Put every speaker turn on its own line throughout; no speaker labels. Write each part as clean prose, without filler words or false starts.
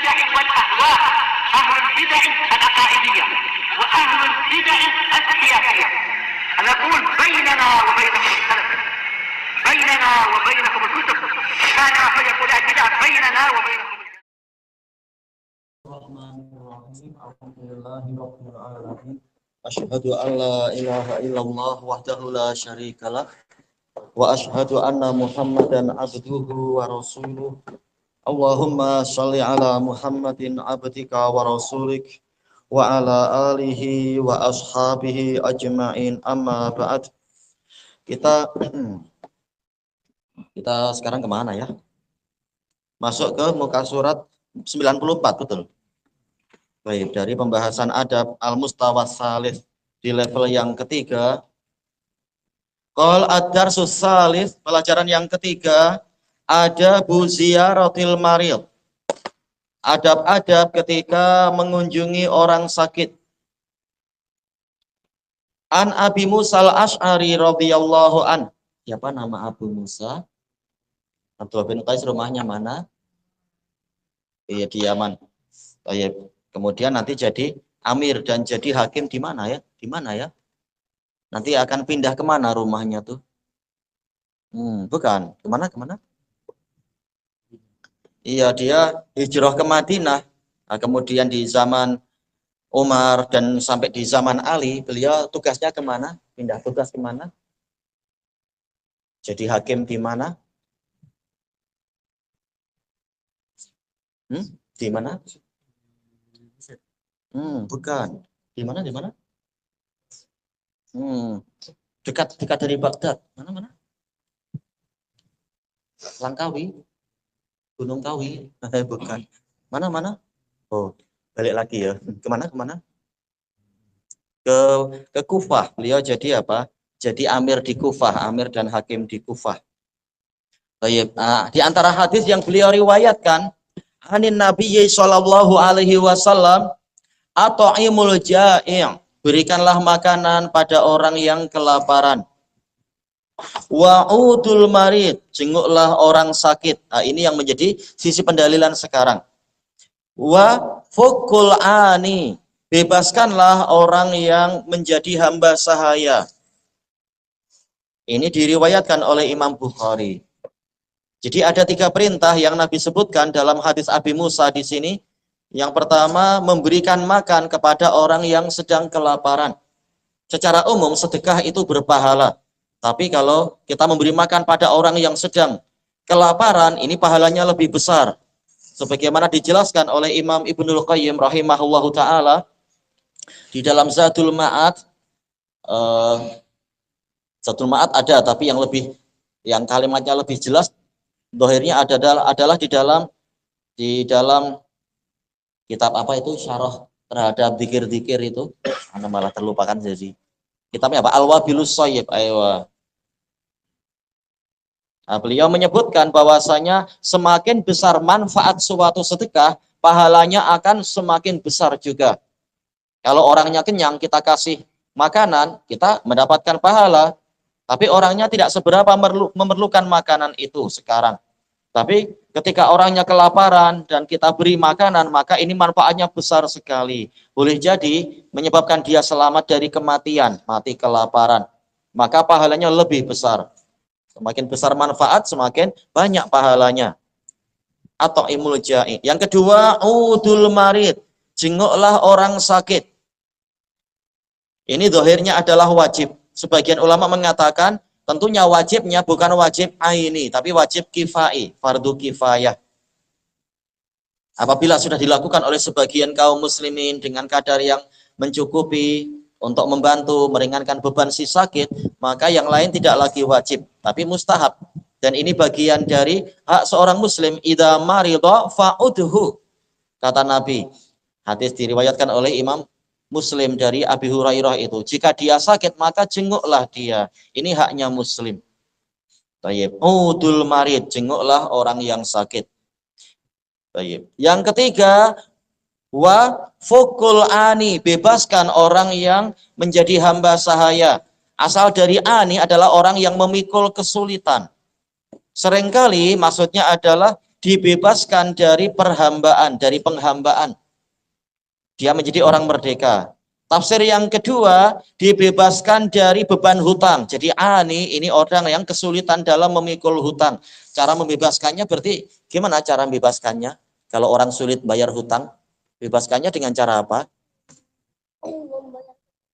البدع والأهواء، أهل البدع العقائدية وأهل البدع السياسية. نقول بيننا وبينكم السلف، بيننا وبينكم الكتب، كان فيقول البدع بيننا وبينكم.
Bismillahirrahmanirrahim. Alhamdulillahirabbil alamin. Asyhadu an la ilaha illallah wahdahu la syarikalah wa asyhadu anna Muhammadan abduhu wa rasuluh. Allahumma shalli ala Muhammadin abdika wa rasulik wa ala alihi wa ashabihi ajma'in, amma ba'd. Kita sekarang kemana ya? Masuk ke muka surat 94, betul? Baik, dari pembahasan adab al-mustawa salis di level yang ketiga. Qol ad-darsus salis, pelajaran yang ketiga, adabu ziyaratil marid. Adab-adab ketika mengunjungi orang sakit. An Abi Musa al-Ash'ari radhiyallahu an. Siapa nama Abu Musa? Abdullah bin Qais, rumahnya mana? Iya, di Yaman. Baik. Kemudian nanti jadi amir dan jadi hakim di mana ya? Di mana ya? Nanti akan pindah kemana rumahnya tuh? Bukan. Kemana? Iya, dia hijrah ke Madinah. Nah, kemudian di zaman Umar dan sampai di zaman Ali, beliau tugasnya kemana? Pindah tugas kemana? Jadi hakim di mana? Di mana? Bukan. Di mana? Dekat dari Baghdad. Mana? Langkawi. Gunung Kawi. Bukan. Mana? Oh, balik lagi ya. Kemana? Ke Kufah. Beliau jadi apa? Jadi amir di Kufah, amir dan hakim di Kufah. Baik. Di antara hadis yang beliau riwayatkan, anin Nabi sallallahu alaihi wasallam, at'imul ja'i', berikanlah makanan pada orang yang kelaparan. Wa'udul marid, jenguklah orang sakit. Nah, ini yang menjadi sisi pendalilan sekarang. Wa fukul ani, bebaskanlah orang yang menjadi hamba sahaya. Ini diriwayatkan oleh Imam Bukhari. Jadi ada 3 perintah yang Nabi sebutkan dalam hadis Abi Musa di sini. Yang pertama, memberikan makan kepada orang yang sedang kelaparan. Secara umum sedekah itu berpahala. Tapi kalau kita memberi makan pada orang yang sedang kelaparan, ini pahalanya lebih besar. Sebagaimana dijelaskan oleh Imam Ibnul Qayyim rahimahullahu ta'ala di dalam Zadul Ma'ad. Zadul Ma'ad ada, tapi yang kalimatnya lebih jelas, dohirnya adalah di dalam kitab apa itu, syarah terhadap zikir-zikir itu. Anda malah terlupakan jadi. Kitabnya apa? Al-Wabilus Shayyib. Beliau menyebutkan bahwasanya semakin besar manfaat suatu sedekah, pahalanya akan semakin besar juga. Kalau orangnya kenyang, kita kasih makanan, kita mendapatkan pahala. Tapi orangnya tidak seberapa memerlukan makanan itu sekarang. Tapi ketika orangnya kelaparan dan kita beri makanan, maka ini manfaatnya besar sekali. Boleh jadi menyebabkan dia selamat dari kematian, mati kelaparan. Maka pahalanya lebih besar. Semakin besar manfaat, semakin banyak pahalanya. Atau imul ja'i. Yang kedua, udul marid, jenguklah orang sakit. Ini dohirnya adalah wajib. Sebagian ulama mengatakan, tentunya wajibnya bukan wajib aini, tapi wajib kifai, fardu kifayah. Apabila sudah dilakukan oleh sebagian kaum muslimin dengan kadar yang mencukupi untuk membantu meringankan beban si sakit, maka yang lain tidak lagi wajib, tapi mustahab. Dan ini bagian dari hak seorang muslim, idza marida fa'udhu. Kata Nabi, hadis diriwayatkan oleh Imam Muslim dari Abi Hurairah itu, jika dia sakit maka jenguklah dia. Ini haknya muslim. Tayyib. Udul marid, jenguklah orang yang sakit. Tayyib. Yang ketiga, wa fukul ani, bebaskan orang yang menjadi hamba sahaya. Asal dari ani adalah orang yang memikul kesulitan. Seringkali maksudnya adalah dibebaskan dari perhambaan, dari penghambaan. Dia menjadi orang merdeka. Tafsir yang kedua, dibebaskan dari beban hutang. Jadi ini orang yang kesulitan dalam memikul hutang. Cara membebaskannya berarti gimana cara membebaskannya? Kalau orang sulit bayar hutang, bebaskannya dengan cara apa?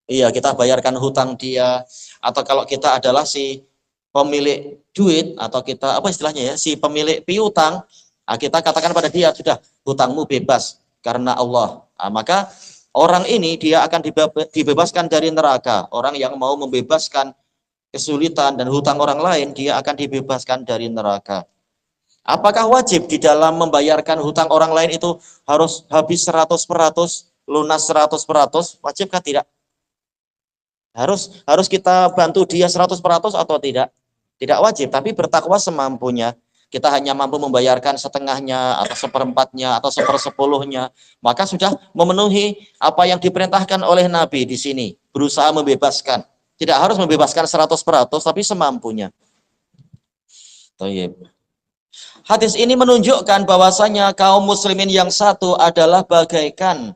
Iya, kita bayarkan hutang dia. Atau kalau kita adalah si pemilik duit, atau kita, apa istilahnya ya, si pemilik piutang, kita katakan pada dia, sudah, hutangmu bebas karena Allah. Maka orang ini dia akan dibebaskan dari neraka. Orang yang mau membebaskan kesulitan dan hutang orang lain, dia akan dibebaskan dari neraka. Apakah wajib di dalam membayarkan hutang orang lain itu harus habis 100%, lunas 100%? Wajibkah? Tidak. Harus kita bantu dia 100% atau tidak? Tidak wajib, tapi bertakwa semampunya. Kita hanya mampu membayarkan setengahnya, atau seperempatnya, atau sepersepuluhnya, maka sudah memenuhi apa yang diperintahkan oleh Nabi di sini. Berusaha membebaskan. Tidak harus membebaskan 100%, tapi semampunya. Hadis ini menunjukkan bahwasanya kaum muslimin yang satu adalah bagaikan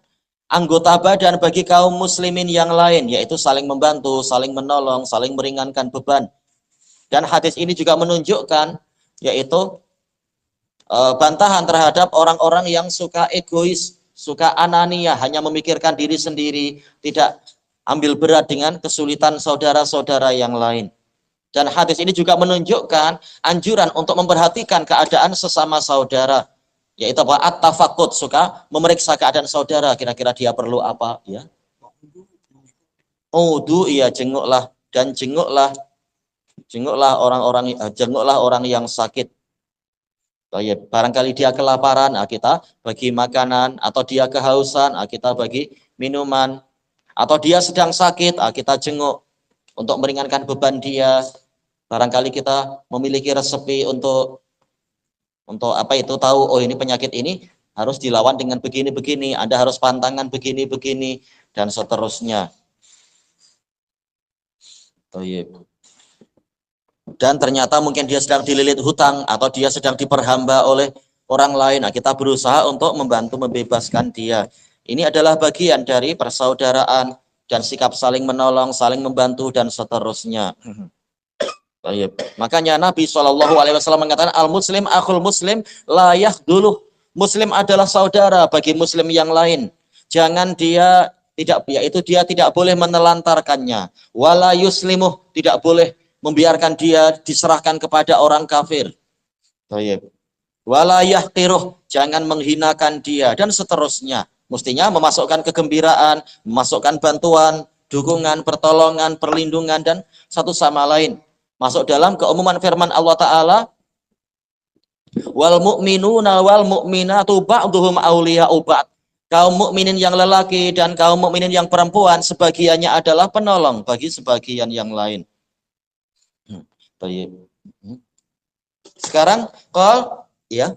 anggota badan bagi kaum muslimin yang lain, yaitu saling membantu, saling menolong, saling meringankan beban. Dan hadis ini juga menunjukkan yaitu bantahan terhadap orang-orang yang suka egois, suka anania, hanya memikirkan diri sendiri, tidak ambil berat dengan kesulitan saudara-saudara yang lain. Dan hadis ini juga menunjukkan anjuran untuk memperhatikan keadaan sesama saudara, yaitu bahwa at-tafaqud, suka memeriksa keadaan saudara, kira-kira dia perlu apa, ya. Iya, jenguklah, dan jenguklah orang yang sakit. Barangkali dia kelaparan, kita bagi makanan, atau dia kehausan, kita bagi minuman, atau dia sedang sakit, kita jenguk untuk meringankan beban dia. Barangkali kita memiliki resepi untuk tahu, oh ini penyakit ini harus dilawan dengan begini-begini, Anda harus pantangan begini-begini, dan seterusnya. Dan ternyata mungkin dia sedang dililit hutang, atau dia sedang diperhamba oleh orang lain. Kita berusaha untuk membantu membebaskan dia. Ini adalah bagian dari persaudaraan dan sikap saling menolong, saling membantu, dan seterusnya. Makanya Nabi SAW mengatakan, al-muslim akhul muslim la yakhduluh. Muslim adalah saudara bagi muslim yang lain. Jangan dia tidak boleh menelantarkannya. Wala yuslimuh, tidak boleh membiarkan dia diserahkan kepada orang kafir. Wala yahqiruh, jangan menghinakan dia, dan seterusnya. Mestinya memasukkan kegembiraan, memasukkan bantuan, dukungan, pertolongan, perlindungan, dan satu sama lain. Masuk dalam keumuman firman Allah Ta'ala, wal mu'minuna wal mu'minatu ba'duhum awliya'u ba'd. Kaum mukminin yang lelaki dan kaum mukminin yang perempuan sebagiannya adalah penolong bagi sebagian yang lain. Sekarang ya.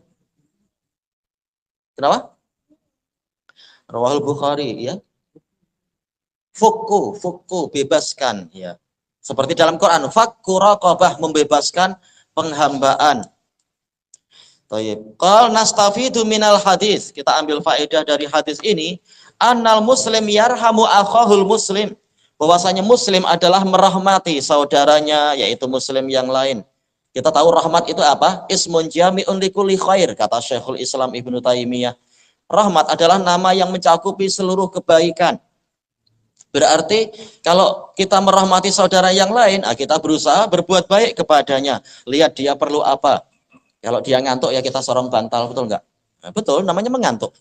Kenapa? Rawahul Bukhari, ya. Fuku, bebaskan, ya. Seperti dalam Quran, fakku raqabah, membebaskan penghambaan. Qal nastafidu minal hadis, kita ambil faedah dari hadis ini, annal muslim yarhamu akhahul muslim, bahwasanya muslim adalah merahmati saudaranya, yaitu muslim yang lain. Kita tahu rahmat itu apa? Ismun jami'un likulli khair, kata Syekhul Islam Ibnu Taimiyah. Rahmat adalah nama yang mencakupi seluruh kebaikan. Berarti kalau kita merahmati saudara yang lain, kita berusaha berbuat baik kepadanya. Lihat dia perlu apa. Kalau dia ngantuk, ya kita sorong bantal, betul enggak? Betul, namanya mengantuk.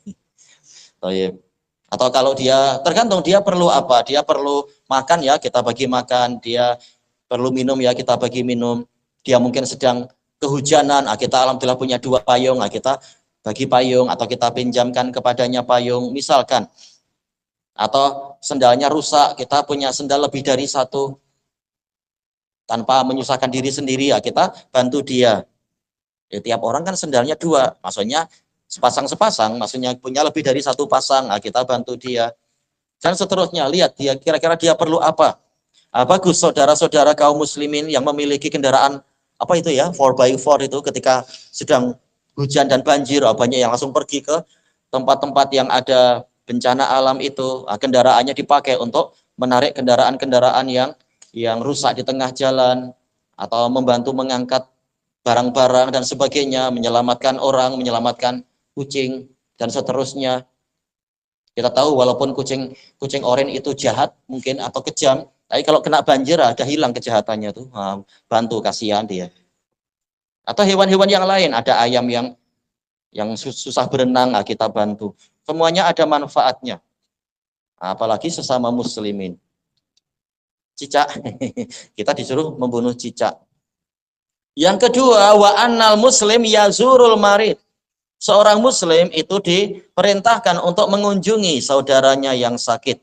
Atau kalau dia, tergantung dia perlu apa. Dia perlu makan, ya kita bagi makan. Dia perlu minum, ya kita bagi minum. Dia mungkin sedang kehujanan, kita alhamdulillah punya 2 payung, kita bagi payung, atau kita pinjamkan kepadanya payung, misalkan. Atau sendalnya rusak, kita punya sendal lebih dari 1, tanpa menyusahkan diri sendiri, kita bantu dia. Tiap orang kan sendalnya 2, maksudnya sepasang-sepasang, maksudnya punya lebih dari 1 pasang, kita bantu dia. Dan seterusnya, lihat dia kira-kira dia perlu apa. Bagus saudara-saudara kaum muslimin yang memiliki kendaraan 4x4 itu ketika sedang hujan dan banjir, banyak yang langsung pergi ke tempat-tempat yang ada bencana alam itu. Kendaraannya dipakai untuk menarik kendaraan-kendaraan yang rusak di tengah jalan, atau membantu mengangkat barang-barang dan sebagainya, menyelamatkan orang, menyelamatkan kucing dan seterusnya. Kita tahu walaupun kucing oranye itu jahat mungkin atau kejam, tapi kalau kena banjir ada hilang kejahatannya tuh. Bantu, kasihan dia. Atau hewan-hewan yang lain, ada ayam yang susah berenang, kita bantu. Semuanya ada manfaatnya. Apalagi sesama muslimin. Cicak, kita disuruh membunuh cicak. Yang kedua, wa annal muslim yazurul marid. Seorang muslim itu diperintahkan untuk mengunjungi saudaranya yang sakit.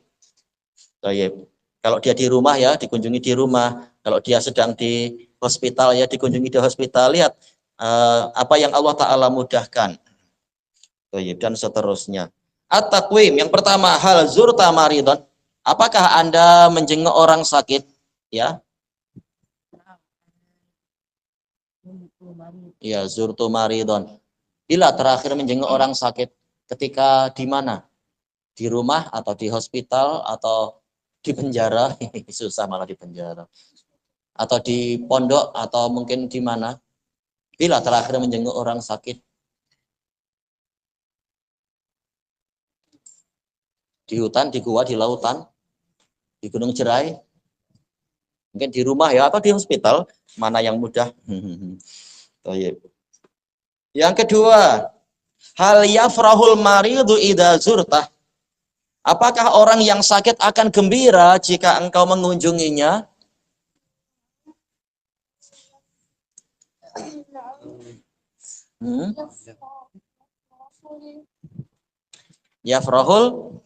Kalau dia di rumah ya dikunjungi di rumah. Kalau dia sedang di hospital ya dikunjungi di hospital. Lihat apa yang Allah Ta'ala mudahkan. Dan seterusnya. At-taqwim, yang pertama, hal zurta maridon. Apakah Anda menjenguk orang sakit? Ya. Ya, zurtu maridon. Bila terakhir menjenguk orang sakit, ketika di mana? Di rumah atau di hospital atau di penjara? Susah malah di penjara. Atau di pondok atau mungkin di mana? Bila terakhir menjenguk orang sakit? Di hutan, di gua, di lautan, di Gunung Jerai, mungkin di rumah ya, atau di hospital, mana yang mudah. Yang kedua, hal yafrahul maridu idza zurtah. Apakah orang yang sakit akan gembira jika engkau mengunjunginya? Yafrahul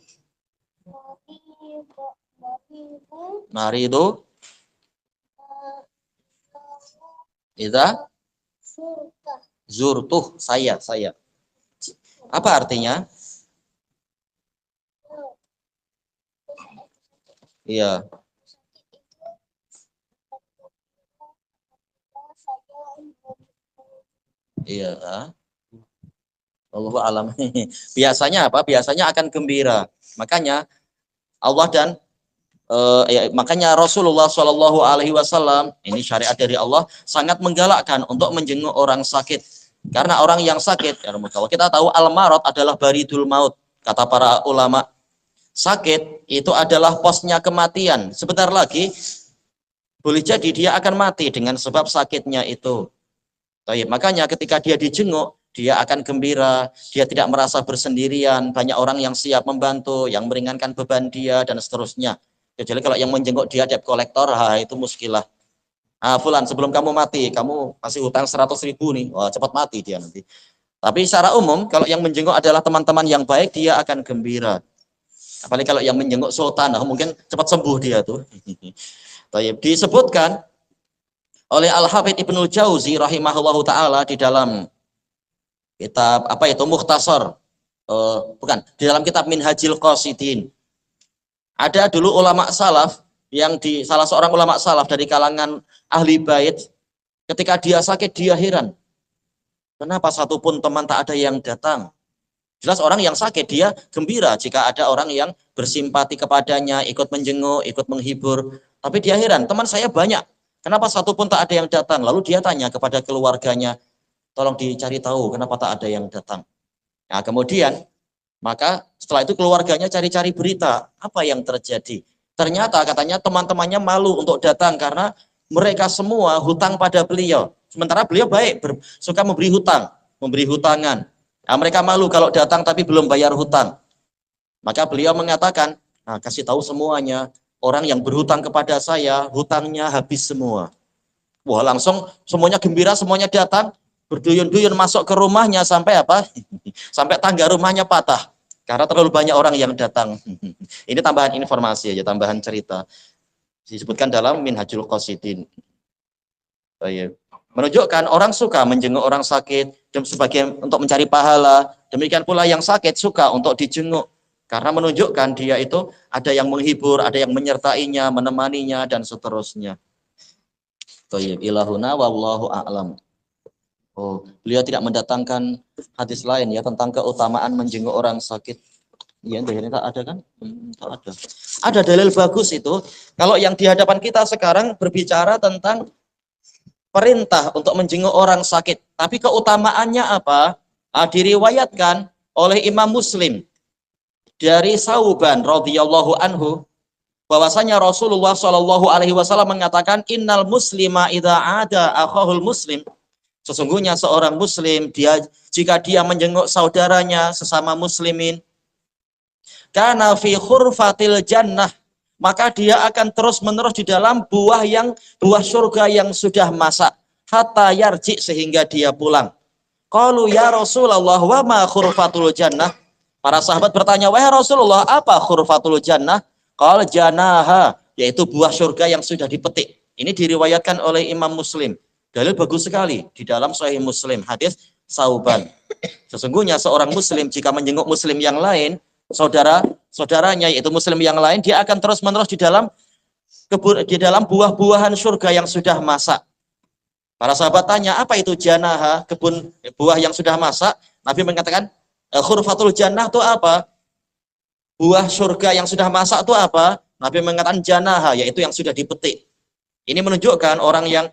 maridu idza zurtuh, saya. Apa artinya? Iya. Iya. Allahu alam. Biasanya apa? Biasanya akan gembira. Makanya Allah dan makanya Rasulullah Shallallahu Alaihi Wasallam, ini syariat dari Allah, sangat menggalakkan untuk menjenguk orang sakit. Karena orang yang sakit, kalau kita tahu al-marad adalah baridul maut, kata para ulama. Sakit itu adalah posnya kematian. Sebentar lagi boleh jadi dia akan mati dengan sebab sakitnya itu. Makanya ketika dia dijenguk, dia akan gembira, dia tidak merasa bersendirian, banyak orang yang siap membantu, yang meringankan beban dia dan seterusnya. Kecuali kalau yang menjenguk dia debt kolektor, itu muskilah. Fulan, sebelum kamu mati, kamu masih hutang 100.000 nih, cepat mati dia nanti. Tapi secara umum, kalau yang menjenguk adalah teman-teman yang baik, dia akan gembira. Apalagi kalau yang menjenguk sultan, mungkin cepat sembuh dia tuh. Disebutkan oleh Al-Hafidz Ibnul Jauzi rahimahullahu taala di dalam kitab Mukhtasar, bukan, di dalam kitab Minhajil Qasidin. Ada dulu ulama salaf salah seorang ulama salaf dari kalangan ahli bait, ketika dia sakit dia heran. Kenapa satupun teman tak ada yang datang? Jelas orang yang sakit dia gembira jika ada orang yang bersimpati kepadanya, ikut menjenguk, ikut menghibur. Tapi dia heran, teman saya banyak. Kenapa satupun tak ada yang datang? Lalu dia tanya kepada keluarganya, tolong dicari tahu kenapa tak ada yang datang. Nah, kemudian maka setelah itu keluarganya cari-cari berita, apa yang terjadi. Ternyata katanya teman-temannya malu untuk datang karena mereka semua hutang pada beliau. Sementara beliau baik, suka memberi hutang, memberi hutangan. Nah, mereka malu kalau datang tapi belum bayar hutang. Maka beliau mengatakan, kasih tahu semuanya, orang yang berhutang kepada saya, hutangnya habis semua. Wah, langsung semuanya gembira, semuanya datang, berduyun-duyun masuk ke rumahnya sampai apa? Sampai tangga rumahnya patah. Karena terlalu banyak orang yang datang. Ini tambahan informasi aja, tambahan cerita. Disebutkan dalam Minhajul Qasidin. Menunjukkan orang suka menjenguk orang sakit dan sebagai untuk mencari pahala. Demikian pula yang sakit suka untuk dijenguk. Karena menunjukkan dia itu ada yang menghibur, ada yang menyertainya, menemaninya, dan seterusnya. Ilahuna wallahu a'lam. Oh, beliau tidak mendatangkan hadis lain ya tentang keutamaan menjenguk orang sakit. Iya, ini tak ada kan? Tak ada. Ada dalil bagus itu. Kalau yang di hadapan kita sekarang berbicara tentang perintah untuk menjenguk orang sakit. Tapi keutamaannya apa? Diriwayatkan oleh Imam Muslim dari Sauban radhiyallahu anhu bahwasanya Rasulullah Shallallahu alaihi wasallam mengatakan innal muslima idza ada akhahul muslim. Sesungguhnya seorang muslim jika dia menjenguk saudaranya sesama muslimin, kana fi khurfatil jannah, maka dia akan terus-menerus di dalam buah surga yang sudah masak hatta yarji, sehingga dia pulang. Qalu ya Rasulullah wa ma khurfatul jannah? Para sahabat bertanya, wahai Rasulullah, apa khurfatul jannah? Qala janaha, yaitu buah surga yang sudah dipetik. Ini diriwayatkan oleh Imam Muslim. Dalil bagus sekali di dalam Sahih Muslim, hadis Sauban. Sesungguhnya seorang muslim jika menjenguk muslim yang lain, saudaranya yaitu muslim yang lain, dia akan terus-menerus di dalam buah-buahan surga yang sudah masak. Para sahabat tanya, apa itu janaha, kebun buah yang sudah masak? Nabi mengatakan, khurfatul jannah itu apa? Buah surga yang sudah masak itu apa? Nabi mengatakan janaha, yaitu yang sudah dipetik. Ini menunjukkan orang yang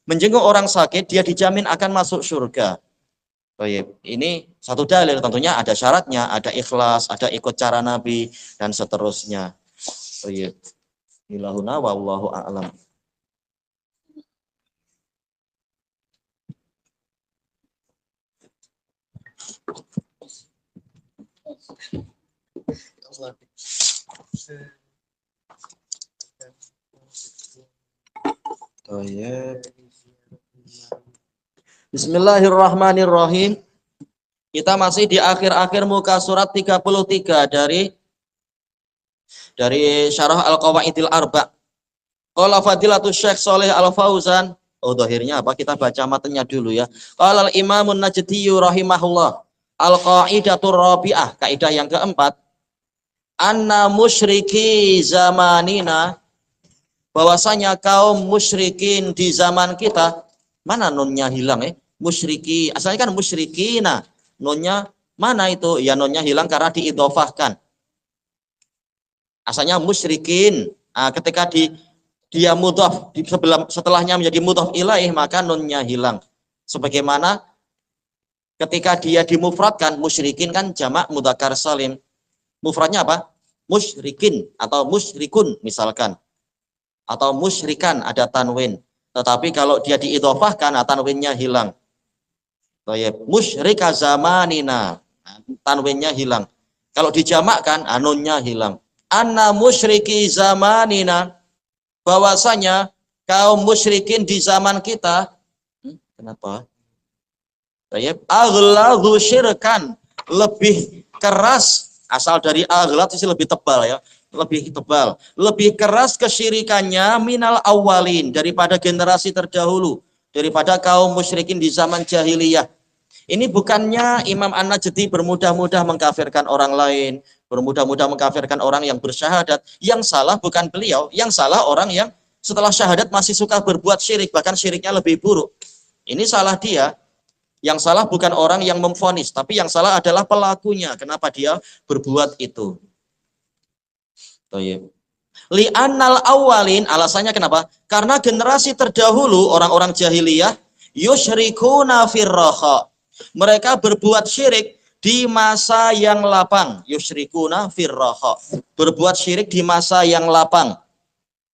menjenguk orang sakit, dia dijamin akan masuk surga. Ini satu dalil, tentunya ada syaratnya, ada ikhlas, ada ikut cara Nabi, dan seterusnya. Ilahuna wallahu a'lam. Bismillahirrahmanirrahim. Kita masih di akhir-akhir muka surat 33 dari Syarah Al-Qawaidil Arba'. Qala Fadilatul Syekh Shalih Al-Fauzan. Oh, dohirnya apa? Kita baca matanya dulu ya. Qala Al-Imamun Najdi rahimahullah. Al-Qaidatur Rabi'ah, kaidah yang keempat. Anna musyriki zamanina, bahwasanya kaum musyrikin di zaman kita, mana nunnya hilang musyriki, asalnya kan musyrikina, nunnya mana itu? Ya nunnya hilang karena diidhofahkan. Asalnya musyrikin, ketika dia mudhaf, setelahnya menjadi mudhaf ilaih, maka nunnya hilang. Sebagaimana ketika dia dimufradkan, musyrikin kan jamak mudzakkar salim. Mufradnya apa? Musyrikin atau musyrikun misalkan. Atau musyrikan ada tanwin. Tetapi kalau dia diidhofahkan, tanwinnya hilang. Musyrika zamanina, tanwinnya hilang. Kalau dijamakkan, nunnya hilang. Anna musyriki zamanina, bahwasanya kaum musyrikin di zaman kita, kenapa? Aghladu syirkan, lebih keras, asal dari aghlad itu lebih tebal ya. Lebih tebal, lebih keras kesyirikannya minal awalin, daripada generasi terdahulu, daripada kaum musyrikin di zaman jahiliyah. Ini bukannya Imam An-Najdi bermudah-mudah mengkafirkan orang lain, bermudah-mudah mengkafirkan orang yang bersyahadat. Yang salah bukan beliau, yang salah orang yang setelah syahadat masih suka berbuat syirik, bahkan syiriknya lebih buruk. Ini salah dia. Yang salah bukan orang yang memvonis, tapi yang salah adalah pelakunya. Kenapa dia berbuat itu? Li'annal awalin, alasannya kenapa? Karena generasi terdahulu, orang-orang jahiliyah, yusyrikuna firraha, mereka berbuat syirik di masa yang lapang. Yusyrikuna firraha, berbuat syirik di masa yang lapang.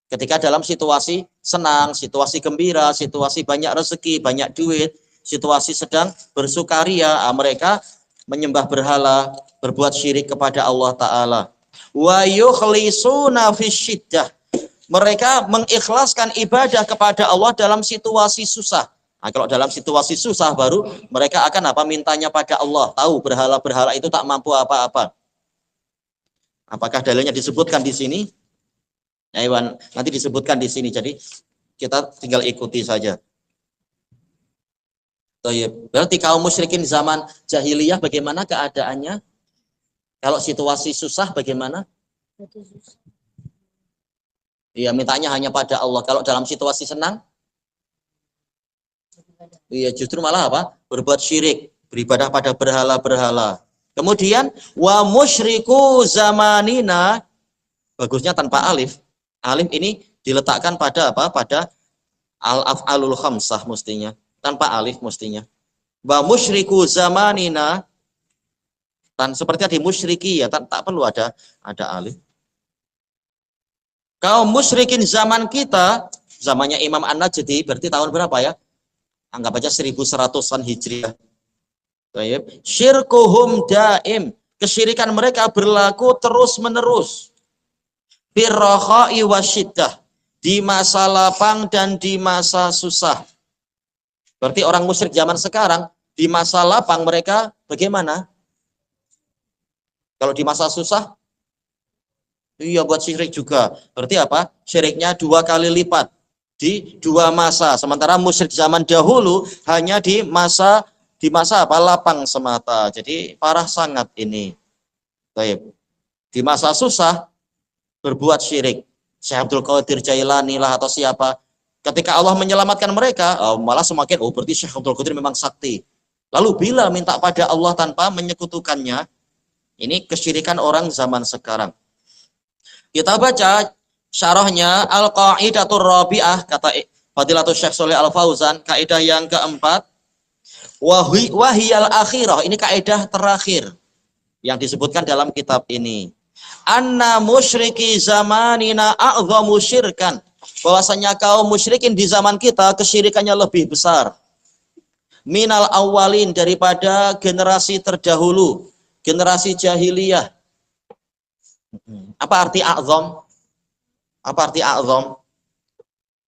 Ketika dalam situasi senang, situasi gembira, situasi banyak rezeki, banyak duit, situasi sedang bersukaria, mereka menyembah berhala, berbuat syirik kepada Allah Ta'ala. Wa yukhlisuna fisyiddah, mereka mengikhlaskan ibadah kepada Allah dalam situasi susah. Nah, kalau dalam situasi susah baru mereka akan mintanya pada Allah. Tahu berhala-berhala itu tak mampu apa-apa. Apakah dalilnya disebutkan di sini? Ya, Iwan, nanti disebutkan di sini. Jadi kita tinggal ikuti saja. Berarti kaum musyrikin zaman jahiliyah bagaimana keadaannya? Kalau situasi susah bagaimana? Iya, mintanya hanya pada Allah. Kalau dalam situasi senang? Iya, justru malah apa? Berbuat syirik, beribadah pada berhala-berhala. Kemudian wa musyriku zamanina, bagusnya tanpa alif. Alif ini diletakkan pada apa? Pada al-af'alul khamsah mestinya, tanpa alif mestinya. Wa musyriku zamanina, seperti di musyriki ya, tak perlu ada alif. Kaum musyrikin zaman kita, zamannya Imam An-Najdi, berarti tahun berapa ya? Anggap aja 1100-an Hijriah. Syirkuhum daim, kesyirikan mereka berlaku terus-menerus. Birrakhai wasyiddah, di masa lapang dan di masa susah. Berarti orang musyrik zaman sekarang, di masa lapang mereka bagaimana? Kalau di masa susah, iya buat syirik juga. Berarti apa? Syiriknya 2 kali lipat di 2 masa. Sementara musyrik zaman dahulu hanya di masa apa? Lapang semata. Jadi parah sangat ini. Baik. Di masa susah berbuat syirik. Syekh Abdul Qadir Jailani lah atau siapa. Ketika Allah menyelamatkan mereka, malah semakin berarti Syekh Abdul Qadir memang sakti. Lalu bila minta pada Allah tanpa menyekutukannya, ini kesyirikan orang zaman sekarang. Kita baca syarahnya Al-Qaidatur Rabi'ah, kata Fadilatul Syekh Shalih Al-Fauzan, kaidah yang keempat, wahiyal akhirah, ini kaidah terakhir yang disebutkan dalam kitab ini. Anna musyriki zamanina a'zamu syirkan, bahwasanya kaum musyrikin di zaman kita kesyirikannya lebih besar. Minal awalin, daripada generasi terdahulu, generasi jahiliyah. Apa arti a'zam? Apa arti a'zam?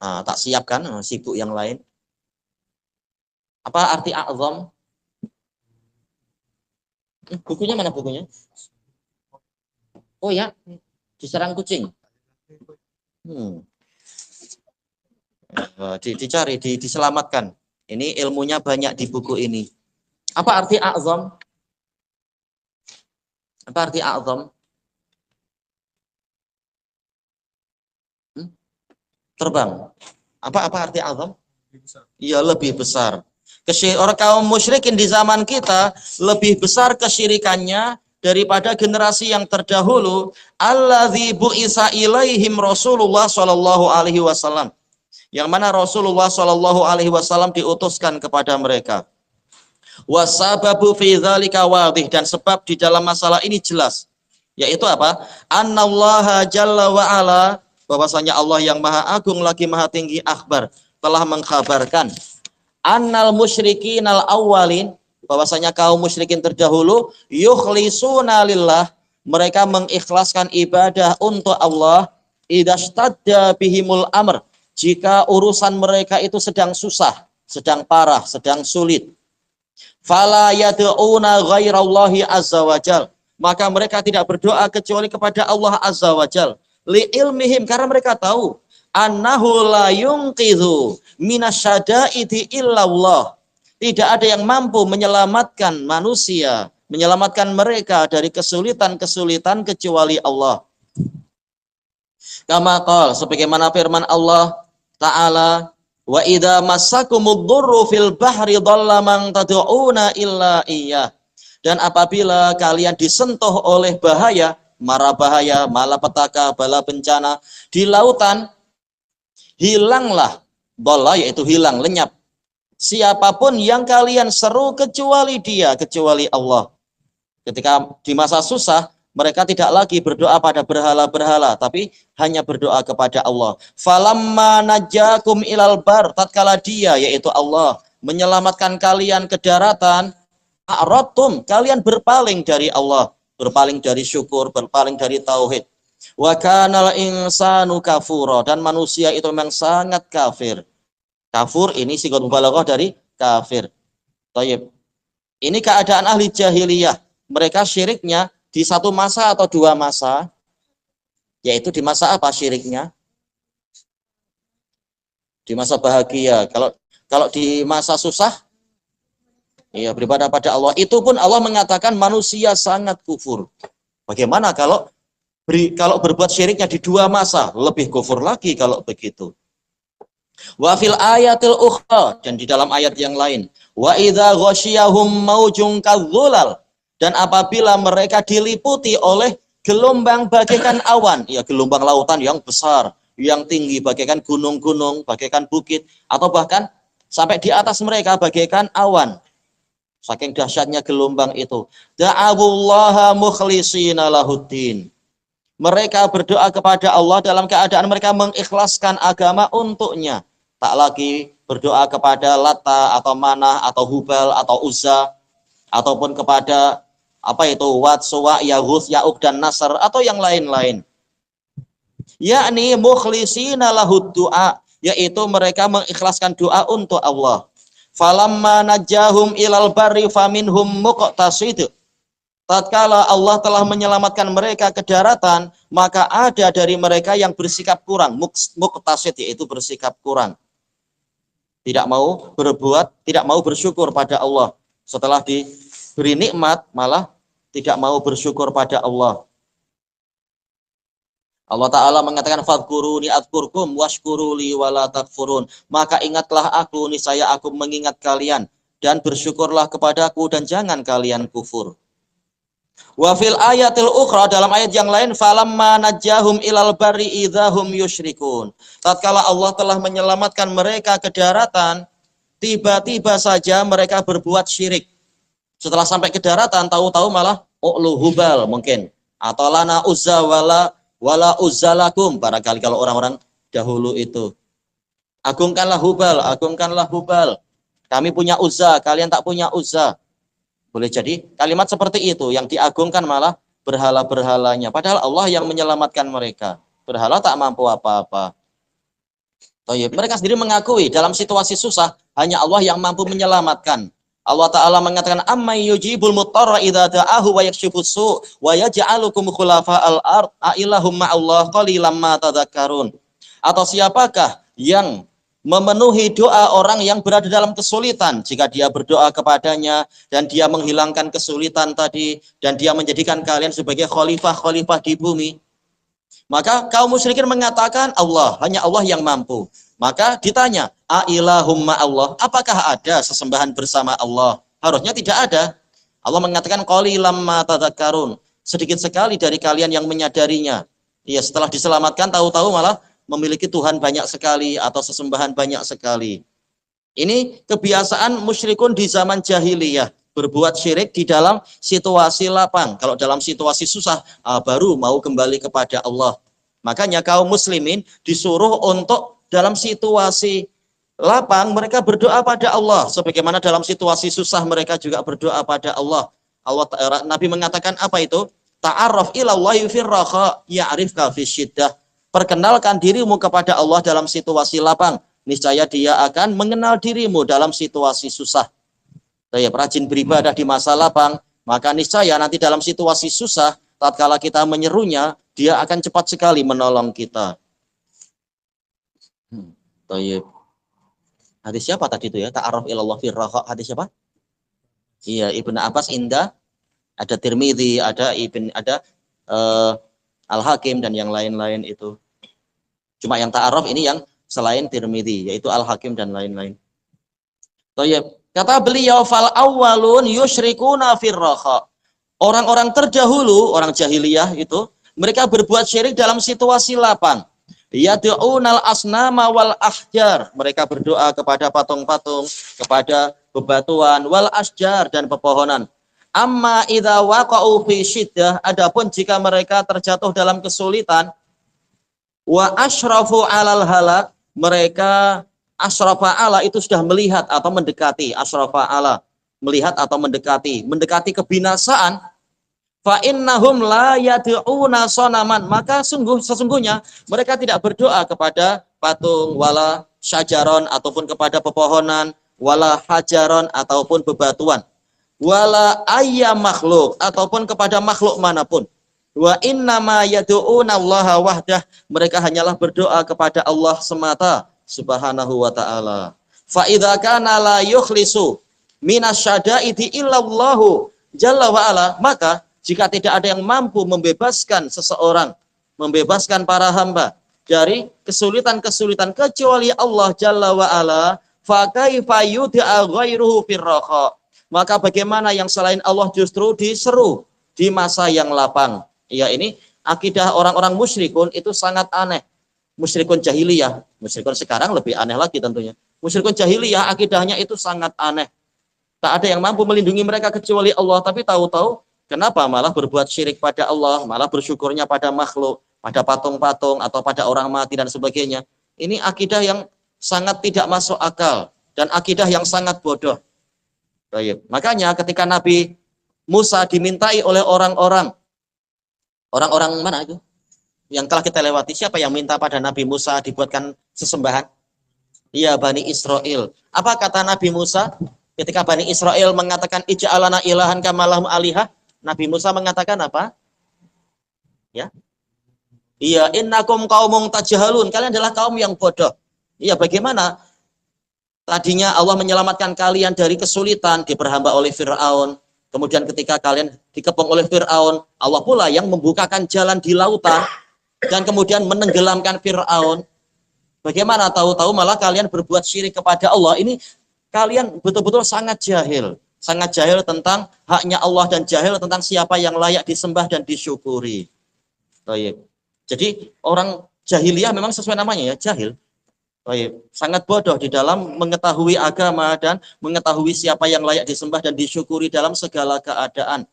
Nah, tak siapkan, sibuk yang lain. Apa arti a'zam? Bukunya mana bukunya? Oh ya, diserang kucing. Dicari, diselamatkan. Ini ilmunya banyak di buku ini. Apa arti a'zam? Apa arti a'zam? Terbang. Apa arti a'zam? Iya, lebih besar. Orang kaum musyrikin di zaman kita lebih besar kesyirikannya daripada generasi yang terdahulu. Alladzi bu'isa ilaihim Rasulullah sallallahu alaihi wasallam. Yang mana Rasulullah sallallahu alaihi wasallam diutuskan kepada mereka. Wasababu fi dzalika wadih, dan sebab di dalam masalah ini jelas. Yaitu apa? Annallaha jalla wa ala, bahwasanya Allah yang maha agung lagi maha tinggi, akhbar, telah mengkhabarkan annal musyrikin al awwalin, bahwasanya kaum musyrikin terdahulu, yukhlisuna lillah, mereka mengikhlaskan ibadah untuk Allah, idastadda bihimul amr, jika urusan mereka itu sedang susah, sedang parah, sedang sulit. Fala yad'una ghairallahi azza wajal, maka mereka tidak berdoa kecuali kepada Allah azza wajal. Li ilmihim, karena mereka tahu annahu la yunqidhu minasyada'idi illallah, tidak ada yang mampu menyelamatkan manusia, menyelamatkan mereka dari kesulitan-kesulitan kecuali Allah. Kama qala, sebagaimana firman Allah Ta'ala, wa idza massakumud durru fil bahri dhalla man tad'una illa iyyah, dan apabila kalian disentuh oleh bahaya, mara bahaya, malapetaka, bala bencana di lautan, hilanglah, dhalla yaitu hilang, lenyap, siapapun yang kalian seru kecuali Dia, kecuali Allah. Ketika di masa susah, mereka tidak lagi berdoa pada berhala-berhala, tapi hanya berdoa kepada Allah. Falamma najjakum ilal bar, tatkala Dia, yaitu Allah, menyelamatkan kalian ke daratan, a'radtum, kalian berpaling dari Allah, berpaling dari syukur, berpaling dari tauhid. Wa kanal insanu kafura, dan manusia itu memang sangat kafir. Kafur ini sigat mubalaghah dari kafir. Thayyib. Ini keadaan ahli jahiliyah. Mereka syiriknya di satu masa atau dua masa, yaitu di masa apa syiriknya? Di masa bahagia. Kalau di masa susah, ya beribadah pada Allah. Itu pun Allah mengatakan manusia sangat kufur. Bagaimana kalau berbuat syiriknya di dua masa? Lebih kufur lagi kalau begitu. Wa fil ayatil ukhra, dan di dalam ayat yang lain, wa idza ghasyiyahum maujun kadzulal, dan apabila mereka diliputi oleh gelombang bagaikan awan, ya gelombang lautan yang besar, yang tinggi bagaikan gunung-gunung, bagaikan bukit, atau bahkan sampai di atas mereka bagaikan awan. Saking dahsyatnya gelombang itu. Da'awullaha mukhlishina lahuddin. Mereka berdoa kepada Allah dalam keadaan mereka mengikhlaskan agama untuknya. Tak lagi berdoa kepada Lata atau Manah atau Hubal atau Uzza, ataupun kepada apa itu Wat, Suwa, Yaghus, Ya'uq dan Nasr atau yang lain-lain. Yakni mukhlishina lahud du'a, yaitu mereka mengikhlaskan doa untuk Allah. Falamma najahum ilal barri faminhum muqtasid. Tatkala Allah telah menyelamatkan mereka ke daratan, maka ada dari mereka yang bersikap kurang, muqtasid, yaitu bersikap kurang. Tidak mau berbuat, tidak mau bersyukur pada Allah. Setelah diberi nikmat, malah tidak mau bersyukur pada Allah. Allah Ta'ala mengatakan, fadhkuruni adhkurkum washkuruli wala takfurun. Maka ingatlah aku, niscaya aku mengingat kalian, dan bersyukurlah kepadaku, dan jangan kalian kufur. Wa fil ayatil ukhra, dalam ayat yang lain, falamma najahum ilal barri idzahum yusyrikun. Tatkala Allah telah menyelamatkan mereka ke daratan, tiba-tiba saja mereka berbuat syirik. Setelah sampai ke daratan, tahu-tahu malah u'lu hubal mungkin, atau lana uzza wala uzzalakum, barangkali kalau orang-orang dahulu itu. Agungkanlah hubal, agungkanlah hubal. Kami punya uzza, kalian tak punya uzza. Boleh jadi kalimat seperti itu yang diagungkan malah berhala-berhalanya. Padahal Allah yang menyelamatkan mereka. Berhala tak mampu apa-apa. Mereka sendiri mengakui dalam situasi susah hanya Allah yang mampu menyelamatkan. Allah Ta'ala mengatakan, ammay yujibul muttarra idza da'ahu wa yakshifus su' wa yaj'alukum khulafa'al ard a ilahum ma'allah qalilan ma tadhakkarun. Atau siapakah yang memenuhi doa orang yang berada dalam kesulitan jika dia berdoa kepadanya dan dia menghilangkan kesulitan tadi dan dia menjadikan kalian sebagai khalifah-khalifah di bumi? Maka kaum musyrikin mengatakan Allah, hanya Allah yang mampu. Maka ditanya, ailahum ma'allah, apakah ada sesembahan bersama Allah? Harusnya tidak ada. Allah mengatakan qalilam ma tadhakkarun, sedikit sekali dari kalian yang menyadarinya. Ya, setelah diselamatkan tahu-tahu malah memiliki Tuhan banyak sekali atau sesembahan banyak sekali. Ini kebiasaan musyrikun di zaman jahiliyah, berbuat syirik di dalam situasi lapang. Kalau dalam situasi susah, baru mau kembali kepada Allah. Makanya kaum muslimin disuruh untuk dalam situasi lapang mereka berdoa pada Allah, sebagaimana dalam situasi susah mereka juga berdoa pada Allah. Nabi mengatakan apa itu? Ta'arraf ilallahi firraha ya'rifka fisyiddah. Perkenalkan dirimu kepada Allah dalam situasi lapang, niscaya dia akan mengenal dirimu dalam situasi susah. Rajin beribadah di masa lapang, maka niscaya nanti dalam situasi susah, tatkala kita menyerunya, dia akan cepat sekali menolong kita. Hadis siapa tadi itu ya? Ta'arraf ilallah firraha. Hadis siapa? Iya, Ibnu Abbas indah, ada Tirmidzi, ada Al-Hakim dan yang lain-lain itu. Cuma yang ta'arraf ini yang selain Tirmidzi, yaitu Al-Hakim dan lain-lain. Kata beliau, fal awwalun yusyrikuna firraha. Orang-orang terdahulu, orang jahiliyah itu, mereka berbuat syirik dalam situasi lapang. Yad'unal asnama wal ahjar. Mereka berdoa kepada patung-patung, kepada bebatuan, wal asjar dan pepohonan. Amma idza waqa'u fi syiddah, adapun jika mereka terjatuh dalam kesulitan, wa asyrafu alal halak, mereka asyrafa ala itu sudah melihat atau mendekati, asyrafa ala melihat atau mendekati kebinasaan, fa innahum la yad'una sonaman, maka sesungguhnya mereka tidak berdoa kepada patung, wala syajaron ataupun kepada pepohonan, wala hajaron ataupun bebatuan, wala ayyam makhluk ataupun kepada makhluk manapun. Wa innama yad'una allaha wahdah, mereka hanyalah berdoa kepada Allah semata subhanahu wa ta'ala. Fa idza kana la yukhlisu minasyada'idi illallahu jalla wa ala, maka jika tidak ada yang mampu membebaskan seseorang, membebaskan para hamba dari kesulitan-kesulitan kecuali Allah Jalla wa Ala, fa kaifa yud'a ghairuhu firraha. Maka bagaimana yang selain Allah justru diseru di masa yang lapang. Ya, ini akidah orang-orang musyrikun itu sangat aneh. Musyrikun jahiliyah, musyrikun sekarang lebih aneh lagi tentunya. Musyrikun jahiliyah akidahnya itu sangat aneh. Tak ada yang mampu melindungi mereka kecuali Allah, tapi tahu-tahu kenapa malah berbuat syirik pada Allah, malah bersyukurnya pada makhluk, pada patung-patung atau pada orang mati dan sebagainya. Ini akidah yang sangat tidak masuk akal dan akidah yang sangat bodoh. Baik. Makanya ketika Nabi Musa dimintai oleh orang-orang mana itu? Yang telah kita lewati, siapa yang minta pada Nabi Musa dibuatkan sesembahan? Iya, Bani Israel. Apa kata Nabi Musa? Ketika Bani Israel mengatakan ij'alana ilahan kama lahum alihah, Nabi Musa mengatakan apa? Ya. Iya, innakum qaumung tajhalun. Kalian adalah kaum yang bodoh. Iya, bagaimana? Tadinya Allah menyelamatkan kalian dari kesulitan, diperhamba oleh Fir'aun. Kemudian ketika kalian dikepung oleh Fir'aun, Allah pula yang membukakan jalan di lautan dan kemudian menenggelamkan Fir'aun. Bagaimana tahu-tahu malah kalian berbuat syirik kepada Allah. Ini kalian betul-betul sangat jahil. Sangat jahil tentang haknya Allah dan jahil tentang siapa yang layak disembah dan disyukuri. Baik. Jadi orang jahiliyah memang sesuai namanya ya, jahil. Baik. Sangat bodoh di dalam mengetahui agama dan mengetahui siapa yang layak disembah dan disyukuri dalam segala keadaan.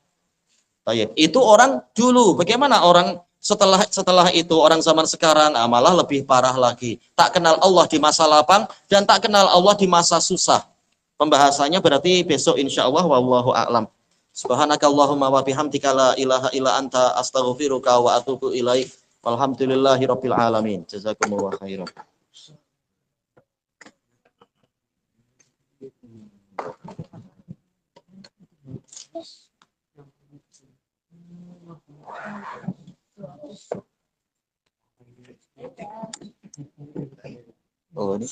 Baik. Itu orang dulu. Bagaimana orang setelah itu orang zaman sekarang malah lebih parah lagi. Tak kenal Allah di masa lapang dan tak kenal Allah di masa susah. Pembahasannya berarti besok insyaallah, wallahu a'lam. Subhanakallahumma wa bihamdika la ilaha illa anta astaghfiruka wa atubu ilaik. Walhamdulillahirabbil alamin. Jazakumullahu khairan. Oh, ini